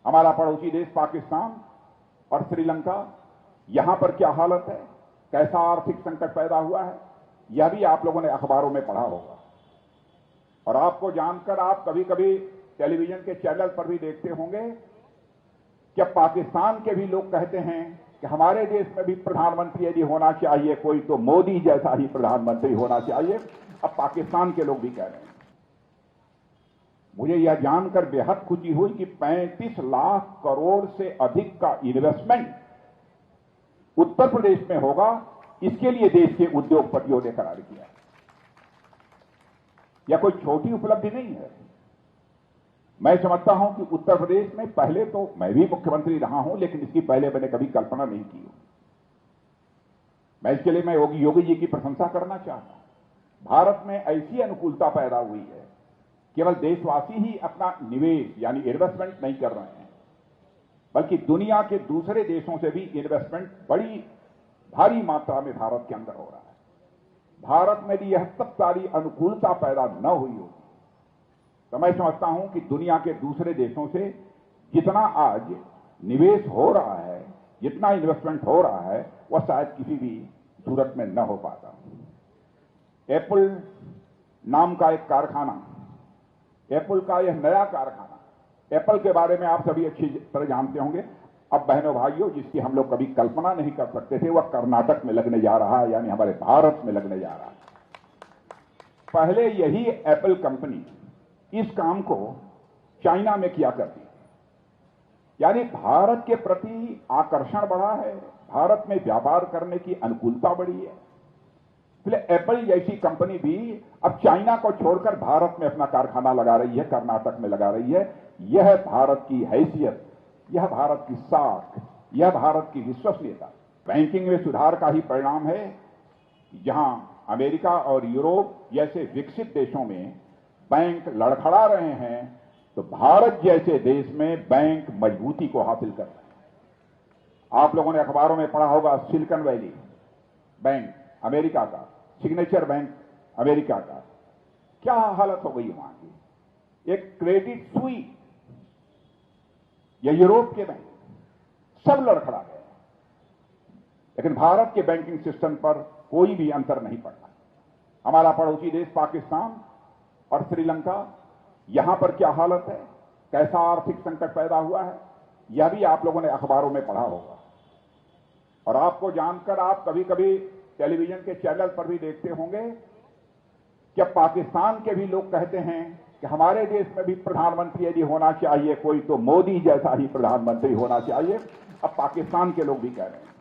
हमारा पड़ोसी देश पाकिस्तान और श्रीलंका, यहां पर क्या हालत है, कैसा आर्थिक संकट पैदा हुआ है, यह भी आप लोगों ने अखबारों में पढ़ा होगा। और आपको जानकर आप कभी कभी टेलीविजन के चैनल पर भी देखते होंगे कि पाकिस्तान के भी लोग कहते हैं कि हमारे देश में भी प्रधानमंत्री यदि होना चाहिए कोई तो मोदी जैसा ही प्रधानमंत्री होना चाहिए। अब पाकिस्तान के लोग भी कह रहे हैं। मुझे यह जानकर बेहद खुशी हुई कि 35 लाख करोड़ से अधिक का इन्वेस्टमेंट उत्तर प्रदेश में होगा। इसके लिए देश के उद्योगपतियों ने करार किया। यह कोई छोटी उपलब्धि नहीं है। मैं समझता हूं कि उत्तर प्रदेश में पहले तो मैं भी मुख्यमंत्री रहा हूं, लेकिन इसकी पहले मैंने कभी कल्पना नहीं की। मैं इसके लिए मैं योगी जी की प्रशंसा करना चाहता हूं। भारत में ऐसी अनुकूलता पैदा हुई है, केवल देशवासी ही अपना निवेश यानी इन्वेस्टमेंट नहीं कर रहे हैं, बल्कि दुनिया के दूसरे देशों से भी इन्वेस्टमेंट बड़ी भारी मात्रा में भारत के अंदर हो रहा है। भारत में भी यह सब सारी अनुकूलता पैदा न हुई होती तो मैं समझता हूं कि दुनिया के दूसरे देशों से जितना आज निवेश हो रहा है, जितना इन्वेस्टमेंट हो रहा है, वह शायद किसी भी सूरत में न हो पाता। एप्पल नाम का एक कारखाना, एप्पल का यह नया कारखाना, एप्पल के बारे में आप सभी अच्छी तरह जानते होंगे। अब बहनों भाइयों, जिसकी हम लोग कभी कल्पना नहीं कर सकते थे, वह कर्नाटक में लगने जा रहा है, यानी हमारे भारत में लगने जा रहा है। पहले यही एप्पल कंपनी इस काम को चाइना में किया करती, यानी भारत के प्रति आकर्षण बढ़ा है, भारत में व्यापार करने की अनुकूलता बढ़ी है। इसलिए एप्पल जैसी कंपनी भी अब चाइना को छोड़कर भारत में अपना कारखाना लगा रही है, कर्नाटक में लगा रही है। यह भारत की हैसियत, यह भारत की साख, यह भारत की विश्वसनीयता बैंकिंग में सुधार का ही परिणाम है। जहां अमेरिका और यूरोप जैसे विकसित देशों में बैंक लड़खड़ा रहे हैं, तो भारत जैसे देश में बैंक मजबूती को हासिल कर रहे हैं। आप लोगों ने अखबारों में पढ़ा होगा सिलिकॉन वैली बैंक अमेरिका का, सिग्नेचर बैंक अमेरिका का, क्या हालत हो गई वहां की। एक क्रेडिट स्विस या यूरोप के बैंक सब लड़खड़ा गए, लेकिन भारत के बैंकिंग सिस्टम पर कोई भी अंतर नहीं पड़ता। हमारा पड़ोसी देश पाकिस्तान और श्रीलंका, यहां पर क्या हालत है, कैसा आर्थिक संकट पैदा हुआ है, यह भी आप लोगों ने अखबारों में पढ़ा होगा। और आपको जानकर आप कभी कभी टेलीविजन के चैनल पर भी देखते होंगे कि पाकिस्तान के भी लोग कहते हैं कि हमारे देश में भी प्रधानमंत्री यदि होना चाहिए कोई तो मोदी जैसा ही प्रधानमंत्री होना चाहिए। अब पाकिस्तान के लोग भी कह रहे हैं।